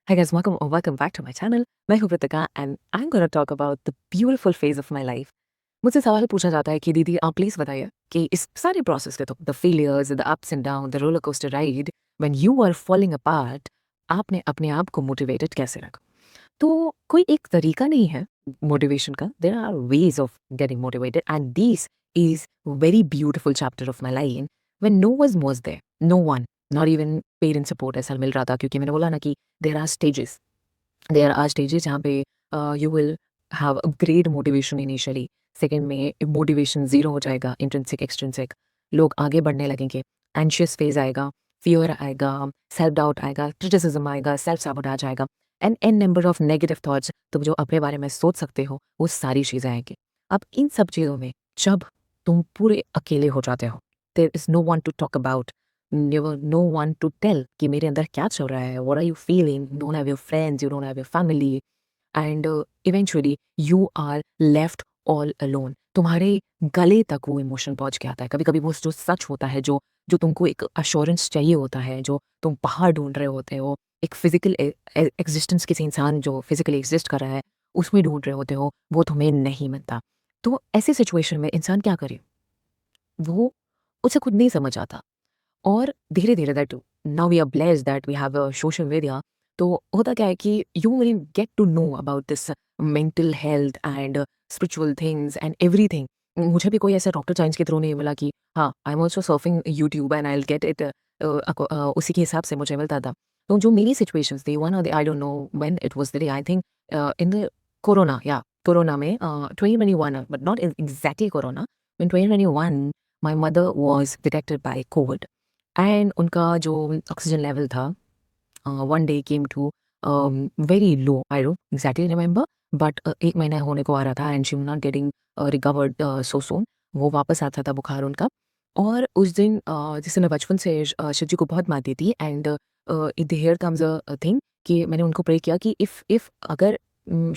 Hi guys, welcome back to my channel. मैं हूँ Pritika and I'm gonna talk about the beautiful phase of my life. मुझसे सवाल पूछा जाता है कि दीदी आप प्लीज बताइए कि इस सारे प्रोसेस के तो the failures, the ups and down, the roller coaster ride when you are falling apart, आपने अपने आप को मोटिवेटेड कैसे रखा? तो कोई एक तरीका नहीं है मोटिवेशन का. There are ways of getting motivated and this is very beautiful chapter of my life when no was there, no one, not even parent support ऐसा मिल रहा था. क्योंकि मैंने बोला ना कि देयर आर स्टेजेस जहाँ पे you will have a great motivation initially. Second में मोटिवेशन जीरो हो जाएगा, इंट्रिंसिक एक्सट्रिंसिक. लोग आगे बढ़ने लगेंगे, एंशियस फेज आएगा, फियर आएगा, सेल्फ डाउट आएगा, क्रिटिसिज्म आएगा, सेल्फ सैबोटाज आएगा and an number of negative thoughts. तुम जो अपने बारे में सोच सकते हो वो सारी चीज़ें आएंगी. अब इन सब चीज़ों में जब तुम पूरे अकेले हो जाते हो, there is no one to talk about, no one to tell कि मेरे अंदर क्या चल रहा है, what are you feeling, you don't have your friends, you don't have your family and eventually you are left all alone. तुम्हारे गले तक वो इमोशन पहुंच के आता है. कभी कभी वो जो सच होता है, जो जो तुमको एक अश्योरेंस चाहिए होता है, जो तुम बाहर ढूंढ रहे होते हो, एक फिजिकल एग्जिस्टेंस, किसी इंसान जो फिजिकली एग्जिस्ट कर रहा है उसमें ढूंढ रहे होते हो, वो तुम्हें नहीं मिलता. तो ऐसी सिचुएशन में इंसान क्या करे? वो उसे खुद नहीं समझ आता. और धीरे-धीरे that now we are blessed that we have a social media. तो होता क्या है कि you will get to know about this mental health and spiritual things and everything. मुझे भी कोई ऐसा रॉकेट साइंस के थ्रू नहीं मिला कि हाँ, I am also surfing YouTube and I will get it. उसी के हिसाब से मुझे मिलता था. तो जो मेरी सिचुएशंस थी, one of the, I don't know when it was the day, I think in the corona, या कोरोना में 2021, but not exactly corona. In 2021 my mother was detected by covid and उनका जो ऑक्सीजन लेवल था one day came to very low. I don't exactly remember, but एक महीना होने को आ रहा था and she not getting recovered so soon. वो वापस आता था बुखार उनका. और उस दिन जैसे मैं बचपन से शिव जी को बहुत मानती थी and it here comes a thing कि मैंने उनको प्रे किया कि इफ अगर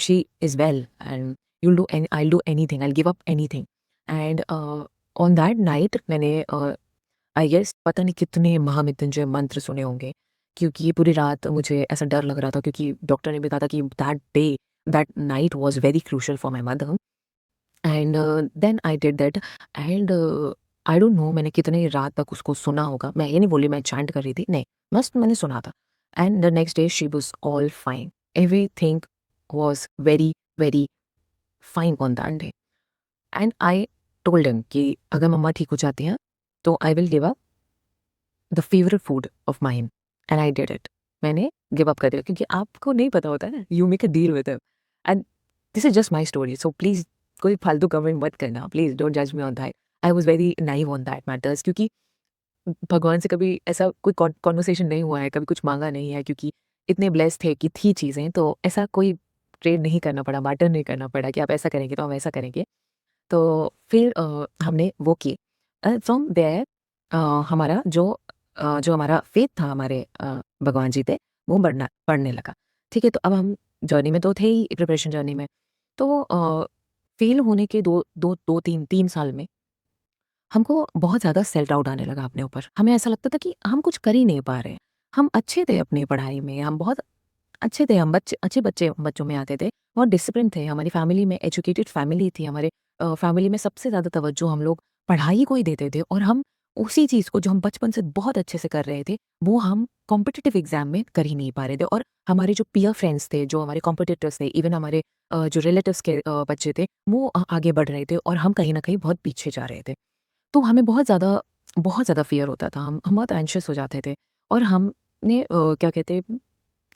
she is well and you'll do, I do anything, I give up anything. And on that night मैंने आई गेस पता नहीं कितने महामृत्युंजय मंत्र सुने होंगे, क्योंकि पूरी रात मुझे ऐसा डर लग रहा था, क्योंकि डॉक्टर ने भी कहा था कि that night was very crucial for my mother. And then I did that and I don't know मैंने कितनी रात तक उसको सुना होगा. मैं ये नहीं बोली मैं चैंट कर रही थी, नहीं, मस्त मैंने सुना था. And the next day she was all fine, everything was very very fine on that day. And I told him कि अगर मम्मा ठीक हो जाती हैं तो I will give up the favourite food of mine. And I did it. मैंने give up कर दिया, क्योंकि आपको नहीं पता होता है ना, you make a deal with him. And this is just my story, so please कोई फालतू कमेंट मत करना, प्लीज डोंट जज me on that. I was very naive on that matters, क्योंकि भगवान से कभी ऐसा कोई कॉन्वर्सेशन नहीं हुआ है, कभी कुछ मांगा नहीं है, क्योंकि इतने ब्लेस्ड थे कि थी चीज़ें, तो ऐसा कोई ट्रेड नहीं करना पड़ा, बार्टर नहीं करना पड़ा कि आप ऐसा करेंगे तो हम ऐसा करेंगे. तो फिर हमने वो किए. फ्रॉम देयर हमारा जो हमारा फेथ था, हमारे भगवान जी थे, वो बढ़ने लगा. ठीक है, तो अब हम जर्नी में तो थे ही, प्रिपरेशन जर्नी में. तो फेल होने के दो दो दो तीन तीन साल में हमको बहुत ज़्यादा सेल्फ डाउट आने लगा अपने ऊपर. हमें ऐसा लगता था कि हम कुछ कर ही नहीं पा रहे हैं. हम अच्छे थे अपनी पढ़ाई में, हम बहुत अच्छे थे, हम अच्छे बच्चे बच्चों में आते थे, बहुत डिसिप्लिन थे, हमारी फैमिली में एजुकेटेड फैमिली थी, हमारे फैमिली में सबसे ज़्यादा तवज्जो हम लोग पढ़ाई को ही देते थे. और हम उसी चीज़ को जो हम बचपन से बहुत अच्छे से कर रहे थे, वो हम कॉम्पिटिटिव एग्जाम में कर ही नहीं पा रहे थे. और हमारे जो पीयर फ्रेंड्स थे, जो हमारे कॉम्पिटिटर्स थे, इवन हमारे जो रिलेटिव्स के बच्चे थे, वो आगे बढ़ रहे थे और हम कहीं ना कहीं बहुत पीछे जा रहे थे. तो हमें बहुत ज़्यादा फ़ियर होता था, हम बहुत एंशियस हो जाते थे. और हमने क्या कहते हैं,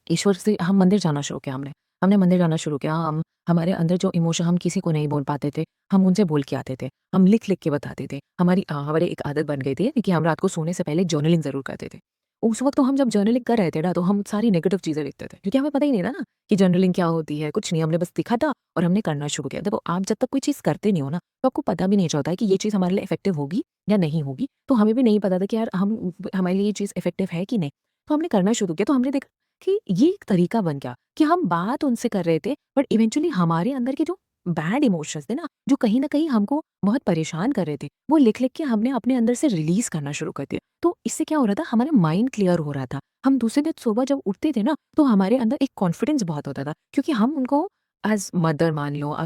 ईश्वर से हम मंदिर जाना शुरू किया. हमने हमने मंदिर जाना शुरू किया. हम हमारे अंदर जो इमोशन हम किसी को नहीं बोल पाते थे, हम उनसे बोल के आते थे, हम लिख-लिख के बताते थे. हमारी एक आदत बन गई थी कि हम रात को सोने से पहले जर्नलिंग ज़रूर करते थे. उस वक़्त तो हम जब जर्नलिंग कर रहे थे ना, तो हम सारी नेगेटिव चीज़ें लिखते थे, क्योंकि हमें पता ही नहीं था ना कि जर्नलिंग क्या होती है, कुछ नहीं, हमने बस लिखा था और हमने करना शुरू किया. देखो, आप जब तक कोई चीज़ करते नहीं हो ना, तो आपको पता भी नहीं चलता है कि ये चीज़ हमारे लिए इफ़ेक्टिव होगी या नहीं होगी. तो हमें भी नहीं पता था कि यार हमारे लिए ये चीज़ इफ़ेक्टिव है कि नहीं. तो हमने करना शुरू किया, तो हमने देखा कि ये एक तरीका बन गया कि हम बात उनसे कर रहे थे, बट इवेंचुअली हमारे अंदर की जो बैड इमोशंस थे ना, जो कहीं न कहीं हमको बहुत परेशान कर रहे थे, वो लिख-लिख के हमने अपने अंदर से रिलीज़ करना शुरू कर दिया। तो इससे क्या हो रहा था, हमारा माइंड क्लियर हो रहा था। हम दूसरे दिन सुबह जब उठते थे ना, तो हमारे अंदर एक कॉन्फिडेंस बहुत होता था, क्योंकि हम उनको एज़ मदर मान लो,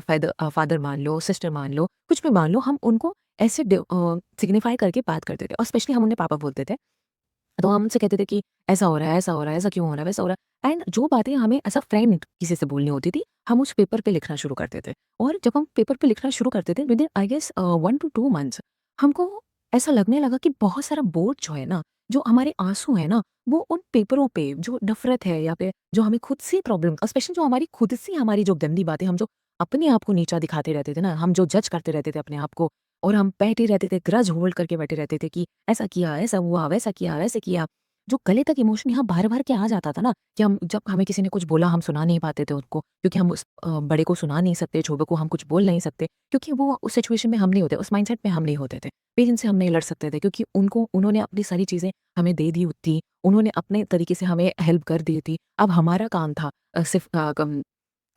फादर मान लो, सिस्टर मान लो, कुछ भी मान लो, हम उनको ऐसे सिग्निफ़ाई करके बात करते थे, और स्पेशली हम उन्हें पापा बोलते थे। तो हम उनसे कहते थे कि ऐसा हो रहा है, ऐसा हो रहा है, ऐसा क्यों हो रहा है, वैसा हो रहा है, एंड जो बातें हमें एज़ अ फ्रेंड किसी से बोलनी होती थी, हम उस पेपर पे लिखना शुरू करते थे। और जब हम पेपर पे लिखना शुरू करते थे, within I guess 1 to 2 months, हमको ऐसा लगने लगा कि बहुत सारा बोझ जो है ना, जो हमारे आँसू हैं ना, वो उन पेपरों पे जो नफ़रत है, या फिर जो हमें खुद से प्रॉब्लम, स्पेशली जो हमारी खुद से हमारी जो गंदी बातें, हम जो अपने आप को नीचा दिखाते रहते थे ना, हम जो जज करते रहते थे अपने आप को, और हम बैठे रहते थे, ग्रज होल्ड करके बैठे रहते थे कि ऐसा किया, ऐसा हुआ, वैसा किया, वैसे किया। जो गले तक इमोशन यहाँ भर-भर के आ जाता था ना, कि हम जब हमें किसी ने कुछ बोला, हम सुना नहीं पाते थे उनको, क्योंकि हम उस बड़े को सुना नहीं सकते, छोटे को हम कुछ बोल नहीं सकते, क्योंकि वो उस सिचुएशन में हम नहीं होते, उस माइंडसेट में हम नहीं होते थे। पेरेंट्स से हम नहीं लड़ सकते थे, क्योंकि उन्होंने अपनी सारी चीज़ें हमें दे दी थी, उन्होंने अपने तरीके से हमें हेल्प कर दी थी। अब हमारा काम था सिर्फ़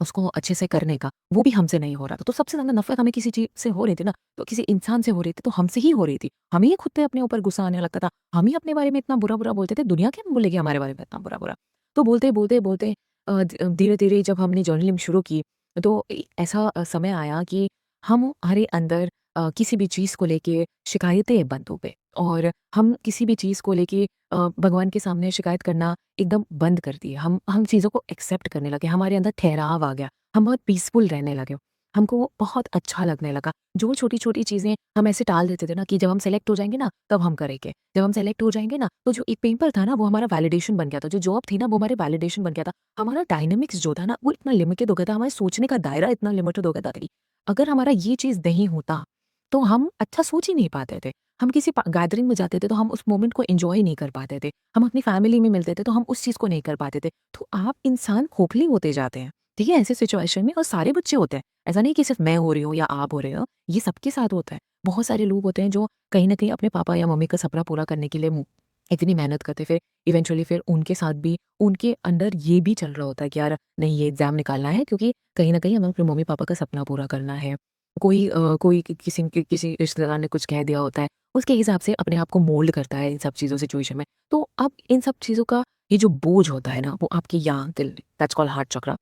उसको अच्छे से करने का, वो भी हमसे नहीं हो रहा था। तो सबसे ज़्यादा नफ़रत हमें किसी चीज़ से हो रही थी ना, तो किसी इंसान से हो रही थी, तो हमसे ही हो रही थी। हमें ही खुद पे अपने ऊपर गुस्सा आने लगता था। हम ही अपने बारे में इतना बुरा-बुरा बोलते थे, दुनिया क्या बोलेगी हमारे बारे में इतना बुरा-बुरा। तो बोलते धीरे-धीरे जब हमने जर्नलिंग शुरू की, तो ऐसा समय आया कि हमारे अंदर किसी भी चीज़ को लेके शिकायतें बंद हो गई, और हम किसी भी चीज़ को लेके भगवान के सामने शिकायत करना एकदम बंद कर दिए। हम चीज़ों को एक्सेप्ट करने लगे, हमारे अंदर ठहराव आ गया, हम बहुत पीसफुल रहने लगे। हमको वो बहुत अच्छा लगने लगा। जो छोटी-छोटी चीज़ें हम ऐसे टाल देते थे ना, कि जब हम सेलेक्ट हो जाएँगे ना, तब हम करेंगे। जब हम सेलेक्ट हो जाएँगे ना, तो जो एक पेपर था ना, वो हमारा वैलिडेशन बन गया था। जो जॉब थी ना, वो हमारे वैलिडेशन बन गया था। हमारा डायनामिक्स जो था ना, वो इतना लिमिटेड हो गया था, हमारे सोचने का दायरा इतना लिमिटेड हो गया था कि अगर हमारा ये चीज़ नहीं होता, तो हम अच्छा सोच ही नहीं पाते थे। हम किसी गैदरिंग में जाते थे, तो हम उस मोमेंट को एन्जॉय नहीं कर पाते थे। हम अपनी फैमिली में मिलते थे, तो हम उस चीज़ को नहीं कर पाते थे। तो आप इंसान खोखले होते जाते हैं, ठीक है? ऐसे सिचुएशन में, और सारे बच्चे होते हैं। ऐसा नहीं कि सिर्फ़ मैं हो रही हूँ या आप हो रहे हो, ये सबके साथ होता है। बहुत सारे लोग होते हैं जो कहीं न कहीं अपने पापा या मम्मी का सपना पूरा करने के लिए इतनी मेहनत करते, फिर इवेंचुअली फिर उनके साथ भी उनके अंदर ये भी चल रहा होता है कि यार नहीं, ये एग्ज़ाम निकालना है, क्योंकि कहीं न कहीं हमें अपने मम्मी-पापा का सपना पूरा करना है। कोई किसी रिश्तेदार ने कुछ कह दिया होता है, उसके हिसाब से अपने आप को मोल्ड करता है इन सब चीज़ों सिचुएशन में। तो अब इन सब चीज़ों का ये जो बोझ होता है ना, वो आपके यहाँ दिल, that's called heart chakra.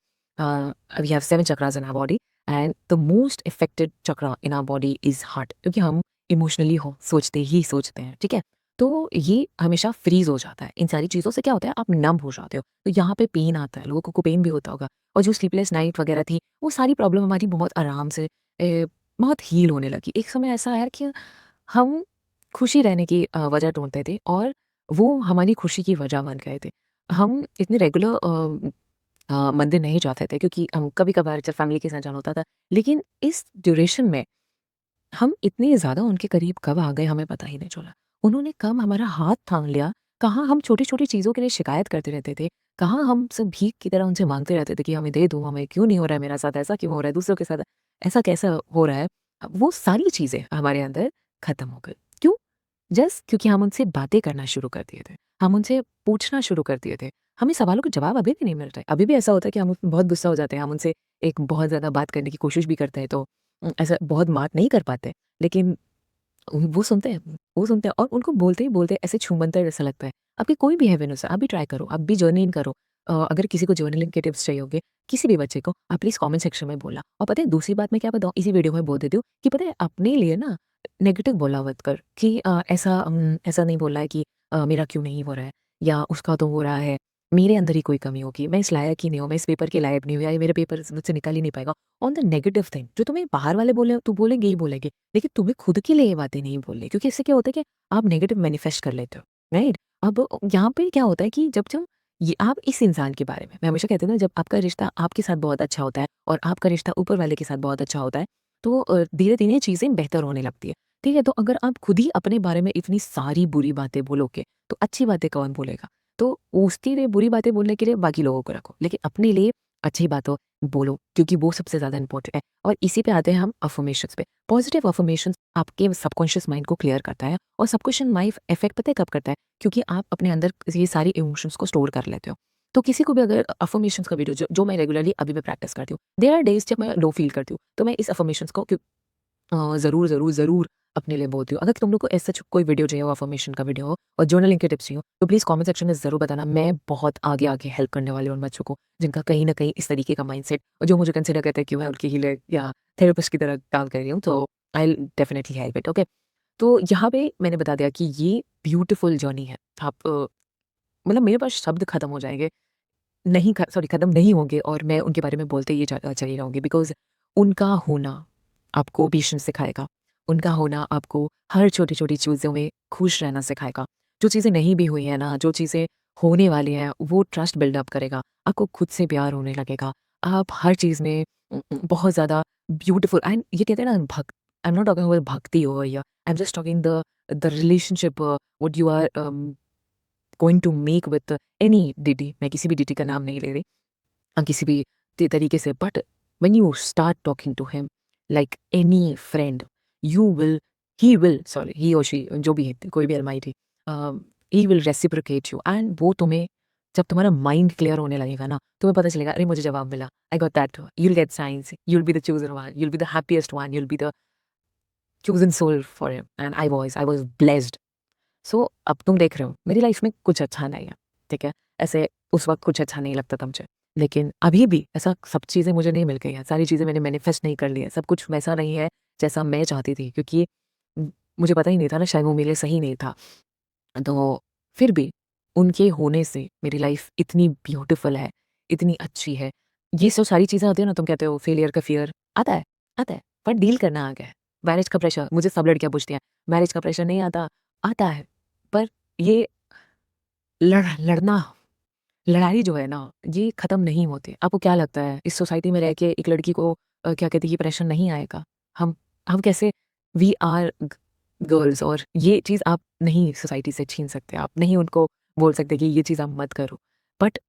We have 7 chakras in our body, and the most affected chakra in our body is heart, क्योंकि हम इमोशनली हो सोचते ही सोचते हैं, ठीक है? तो ये हमेशा फ्रीज़ हो जाता है। इन सारी चीज़ों से क्या होता है, आप नंब हो जाते हो। तो यहाँ पे पेन आता है, लोगों को पेन भी होता होगा, और जो स्लीपलेस नाइट वगैरह थी, वो सारी प्रॉब्लम हमारी बहुत आराम से बहुत हील होने लगी। एक समय ऐसा आया कि हम खुशी रहने की वजह ढूँढते थे, और वो हमारी खुशी की वजह बन गए थे। हम इतने रेगुलर मंदिर नहीं जाते थे, क्योंकि हम कभी-कभार जब फैमिली के साथ जाना होता था। लेकिन इस ड्यूरेशन में हम इतने ज़्यादा उनके करीब कब आ गए, हमें पता ही नहीं चला। उन्होंने कब हमारा हाथ थाम लिया, कहाँ हम छोटी-छोटी चीज़ों के लिए शिकायत करते रहते थे, कहाँ हम सब भीख की तरह उनसे माँगते रहते थे कि हमें दे दो, हमें क्यों नहीं हो रहा है मेरा साथ, ऐसा क्यों हो रहा है, दूसरों के साथ ऐसा कैसा हो रहा है। वो सारी चीज़ें हमारे अंदर खत्म हो गई। क्यों? जस्ट क्योंकि हम उनसे बातें करना शुरू कर दिए थे। हम उनसे पूछना शुरू कर दिए थे। हमें सवालों के जवाब अभी भी नहीं मिल रहे। अभी भी ऐसा होता है कि हम उसमें बहुत गुस्सा हो जाते हैं। हम उनसे एक बहुत ज़्यादा बात करने की कोशिश भी करते हैं, तो ऐसा बहुत बात नहीं कर पाते। लेकिन वो सुनते हैं, और उनको बोलते ही बोलते ऐसे छूमंतर जैसा लगता है। आपकी कोई भी हैवीनेस है, आप भी ट्राई करो, आप भी जर्नलिंग करो। अगर किसी को जर्नलिंग के टिप्स चाहिए होंगे, किसी भी बच्चे को, आप प्लीज़ कमेंट सेक्शन में बोलना। और पता है दूसरी बात मैं क्या बताऊँ, इसी वीडियो में बोल देती हूँ कि पता है अपने लिए ना नेगेटिव बोला मत कर कि ऐसा नहीं बोलना है कि मेरा क्यों नहीं हो रहा है, या उसका तो हो रहा है, मेरे अंदर ही कोई कमी होगी, मैं इस लायक ही नहीं हूँ, मैं इस पेपर के लायक नहीं हूँ, या ये मेरे पेपर मुझसे निकल ही नहीं पाएगा। ऑन द नेगेटिव थिंग, जो तुम्हें बाहर वाले बोले तो बोलेंगे ही बोलेंगे, लेकिन तुम्हें खुद के लिए ये बातें नहीं बोलनी, क्योंकि इससे क्या होता है कि आप नेगेटिव मैनिफेस्ट कर लेते हो, राइट? अब यहाँ पे क्या होता है कि जब ये आप इस इंसान के बारे में, मैं हमेशा कहती हूँ ना, जब आपका रिश्ता आपके साथ बहुत अच्छा होता है, और आपका रिश्ता ऊपर वाले के साथ बहुत अच्छा होता है, तो धीरे-धीरे चीज़ें बेहतर होने लगती है, ठीक है? तो अगर आप खुद ही अपने बारे में इतनी सारी बुरी बातें बोलोगे, तो अच्छी बातें कौन बोलेगा? तो उसके लिए बुरी बातें बोलने के लिए बाकी लोगों को रखो, लेकिन अपने लिए अच्छी बातों बोलो, क्योंकि वो सबसे ज़्यादा इम्पोर्टेंट है। और इसी पे आते हैं हम अफ़र्मेशंस पे। पॉजिटिव अफ़र्मेशंस आपके सबकॉन्शियस माइंड को क्लियर करता है, और सबकॉन्शियस माइंड इफ़ेक्ट पता है कब करता है? क्योंकि आप अपने अंदर ये सारी इमोशंस को स्टोर कर लेते हो। तो किसी को भी अगर अफर्मेशंस का वीडियो जो मैं रेगुलरली अभी मैं प्रैक्टिस करती हूँ, देयर आर डेज जब मैं लो फील करती हूँ, तो मैं इस अफर्मेशंस को ज़रूर, ज़रूर, ज़रूर अपने लिए बोलती हूँ। अगर तुम लोग को ऐसा कोई वीडियो चाहिए हो, अफर्मेशन का वीडियो हो और जर्नलिंग के टिप्स चाहिए हो, तो प्लीज़ कमेंट सेक्शन में ज़रूर बताना। मैं बहुत आगे हेल्प करने वाली हूँ उन बच्चों को, जिनका कहीं न कहीं इस तरीके का माइंडसेट और जो मुझे कंसिडर करते हैं कि मैं उनकी हीलर या थेरेपिस्ट की तरह काम कर रही हूँ, तो I will definitely help it, okay? तो यहाँ पे मैंने बता दिया कि ये ब्यूटीफुल जर्नी है। आप मतलब मेरे पास शब्द खत्म हो जाएँगे, नहीं ख सॉरी खत्म नहीं होंगे और मैं उनके बारे में बोलते ही चली रहूँगी, बिकॉज़ उनका होना आपको पेशेंस सिखाएगा। उनका होना आपको हर छोटी-छोटी चीज़ों में खुश रहना सिखाएगा। जो चीज़ें नहीं भी हुई हैं ना, जो चीज़ें होने वाली हैं, वो ट्रस्ट बिल्डअप करेगा। आपको खुद से प्यार होने लगेगा। आप हर चीज़ में बहुत ज़्यादा ब्यूटीफुल एंड ये कहते हैं ना I am not talking about bhakti over here. I am just talking the relationship what you are going to make with any deity. मैं किसी भी डिटी का नाम नहीं ले रही, किसी भी तरीके से, but when you start talking to him like any friend, you will he will sorry he और शी जो भी है, कोई भी almighty, he will reciprocate you and वो तुम्हें जब तुम्हारा माइंड क्लियर होने लगेगा ना, तुम्हें पता चलेगा अरे मुझे जवाब मिला, I got that, you will get science, you will be the chosen one, you will be the happiest one, you will be the chosen soul for him and I was blessed. So अब तुम देख रहे हो मेरी life में कुछ अच्छा नहीं है, ठीक है? ऐसे उस वक़्त कुछ अच्छा नहीं लगता था मुझे। लेकिन अभी भी ऐसा सब चीज़ें मुझे नहीं मिल गई हैं, सारी चीज़ें मैंने मैनिफेस्ट नहीं कर ली हैं, सब कुछ वैसा नहीं है जैसा मैं चाहती थी, क्योंकि मुझे पता ही नहीं था ना, शायद वो मेरे लिए सही नहीं था। तो फिर भी उनके होने से मेरी लाइफ इतनी ब्यूटीफुल है, इतनी अच्छी है। ये सब सारी चीज़ें होती हैं ना, तुम कहते हो फेलियर का फ़ियर आता है, पर डील करना आ गया है। मैरिज का प्रेशर, मुझे सब लड़कियाँ पूछती हैं, मैरिज का प्रेशर नहीं आता? आता है, पर ये लड़ना, लड़ाई जो है ना, ये ख़त्म नहीं होती। आपको क्या लगता है इस सोसाइटी में रह के एक लड़की को क्या कहते हैं, ये प्रेशर नहीं आएगा? हम हम कैसे, वी आर गर्ल्स, और ये चीज़ आप नहीं सोसाइटी से छीन सकते। आप नहीं उनको बोल सकते कि ये चीज़ आप मत करो। बट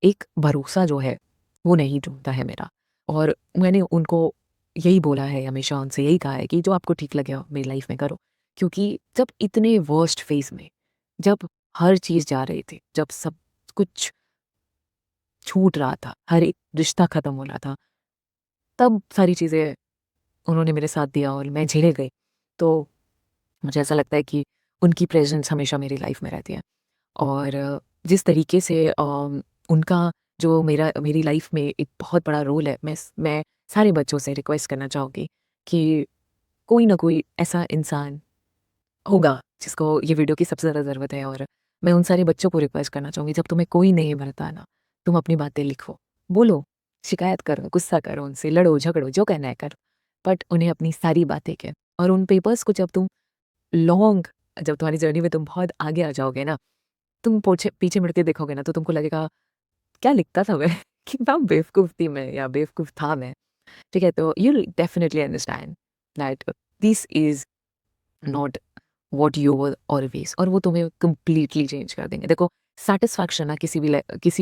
एक भरोसा जो है, वो नहीं टूटता है मेरा, और मैंने उनको यही बोला है, हमेशा उनसे यही कहा है कि जो आपको ठीक लगे मेरी लाइफ़ में करो। क्योंकि जब इतने वर्स्ट फ़ेज़ में, जब हर चीज़ जा रही थी, जब सब कुछ छूट रहा था, हर एक रिश्ता ख़त्म हो रहा था, तब सारी चीज़ें उन्होंने मेरे साथ दिया और मैं झेले गई। तो मुझे ऐसा लगता है कि उनकी प्रेज़ेंस हमेशा मेरी लाइफ़ में रहती है। और जिस तरीके से उनका जो मेरी लाइफ़ में एक बहुत बड़ा रोल है, मैं सारे बच्चों से रिक्वेस्ट करना चाहूँगी कि कोई ना कोई ऐसा इंसान होगा जिसको ये वीडियो की सबसे ज़्यादा ज़रूरत है, और मैं उन सारे बच्चों को रिक्वेस्ट करना चाहूँगी, जब तुम्हें कोई नहीं मिलता ना, तुम अपनी बातें लिखो, बोलो, शिकायत करो, गुस्सा करो उनसे, लड़ो, झगड़ो, जो करना है करो, बट उन्हें अपनी सारी बातें कह, और उन पेपर्स को लॉन्ग जब तुम्हारी जर्नी में तुम बहुत आगे आ जाओगे ना, तुम पोछे पीछे मुड़ के देखोगे ना, तो तुमको लगेगा क्या लिखता था मैं? कितना बेवकूफ़ थी मैं, या बेवकूफ़ था मैं, ठीक है? तो you will definitely understand that this is not what you were always, और वो तुम्हें कंप्लीटली चेंज कर देंगे। देखो, सैटिस्फैक्शन ना किसी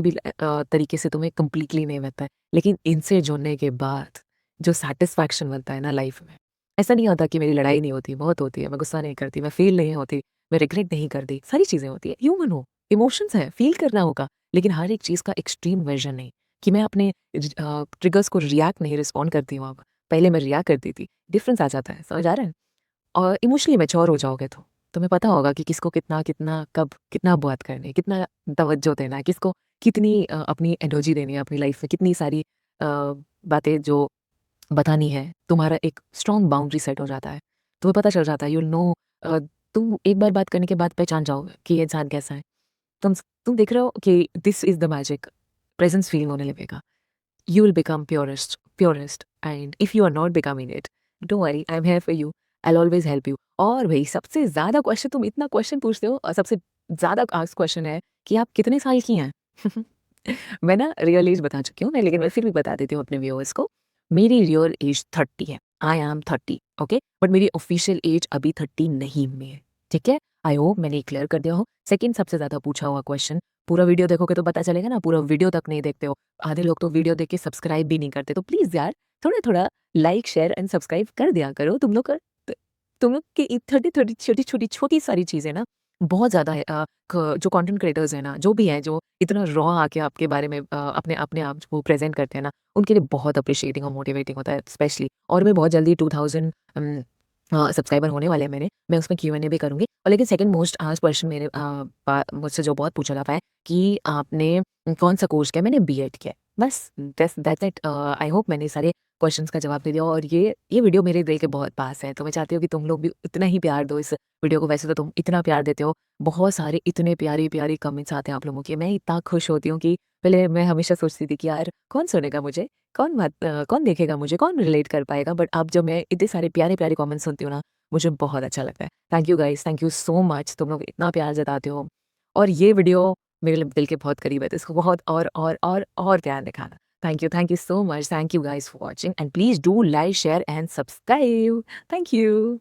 भी तरीके से तुम्हें कंप्लीटली नहीं मिलता है, लेकिन इनसे जुड़ने के बाद जो सैटिस्फैक्शन मिलता है ना लाइफ में, ऐसा नहीं होता कि मेरी लड़ाई नहीं होती, बहुत होती है, मैं गुस्सा नहीं करती, मैं फील नहीं होती, मैं रिग्रेट नहीं करती, सारी चीज़ें होती है, ह्यूमन हो, इमोशंस है, फील करना होगा, लेकिन हर एक चीज़ का एक्सट्रीम वर्जन नहीं, कि मैं अपने ट्रिगर्स को रिएक्ट नहीं, रिस्पॉन्ड करती हूँ अब, पहले मैं रिएक्ट करती थी, डिफरेंस आ जाता है, समझ आ रहा है? और इमोशनली मैच्योर हो जाओगे तो तुम्हें पता होगा कि किसको कितना कितना कब कितना बात करनी है, कितना तवज्जो देना है, किसको कितनी अपनी एनर्जी देनी है अपनी लाइफ में, कितनी सारी बातें जो बतानी है। तुम्हारा एक स्ट्रॉन्ग बाउंड्री सेट हो जाता है, तुम्हें पता चल जाता है, यू नो, तुम एक बार बात करने के बाद पहचान जाओगे कि ये इंसान कैसा है। तुम देख रहे हो कि this is the magic, presence feeling होने लगेगा, you will become purest, and if you are not becoming it, don't worry, I'm here for you, I'll always help you। और भाई सबसे ज़्यादा क्वेश्चन, तुम इतना क्वेश्चन पूछते हो, और सबसे ज़्यादा आस्क क्वेश्चन है कि आप कितने साल की हैं? मैं ना रियल एज बता चुकी हूँ, लेकिन मैं फिर भी बता देती हूँ अपने व्यूअर्स को। मेरी रियल एज 30 है, आई एम 30, ओके, बट मेरी ऑफिशियल एज अभी 30 नहीं में है, ठीक है? आई होप मैंने क्लियर कर दिया हो। सेकंड सबसे ज़्यादा पूछा हुआ क्वेश्चन, पूरा वीडियो देखोगे तो पता चलेगा ना, पूरा वीडियो तक नहीं देखते हो, आधे लोग तो वीडियो देख के सब्सक्राइब भी नहीं करते, तो प्लीज़ यार थोड़ा-थोड़ा लाइक, शेयर एंड सब्सक्राइब कर दिया करो। तुम लोग की 30 छोटी-छोटी सारी चीज़ें ना बहुत ज़्यादा है जो कंटेंट क्रिएटर्स हैं ना, जो भी हैं, जो इतना रॉ आके आपके बारे में अपने अपने आप को प्रेज़ेंट करते हैं ना, उनके लिए बहुत एप्रिशिएटिंग और मोटिवेटिंग होता है स्पेशली। और मैं बहुत जल्दी 2000 सब्सक्राइबर होने वाले हैं मैं उसमें क्यू&ए भी करूँगी। और लेकिन सेकंड मोस्ट आस्क्ड क्वेश्चन मेरे मुझसे जो बहुत पूछा जाता है कि आपने कौन-सा कोर्स किया है? मैंने बीएड किया है। बस दैट्स इट। आई होप मैंने सारे क्वेश्चन्स का जवाब दे दिया और ये वीडियो मेरे दिल के बहुत पास है, तो मैं चाहती हूँ कि तुम लोग भी उतना ही प्यार दो इस वीडियो को। वैसे तो तुम इतना प्यार देते हो, बहुत सारे इतने प्यारे-प्यारे कमेंट्स आते हैं आप लोगों के। मैं इतना खुश होती हूँ कि पहले मैं हमेशा सोचती थी कि यार कौन सुनेगा मुझे? कौन देखेगा मुझे? कौन रिलेट कर पाएगा? बट अब जब मैं इतने सारे प्यारे-प्यारे कमेंट्स सुनती हूँ ना, मुझे बहुत अच्छा लगता है। Thank you guys, thank you so much. तुम लोग इतना प्यार जताते हो और ये वीडियो मेरे दिल के बहुत करीब है, तो इसको बहुत और प्यार दिखाना। Thank you so much. Thank you guys for watching and please do like, share and subscribe. Thank you.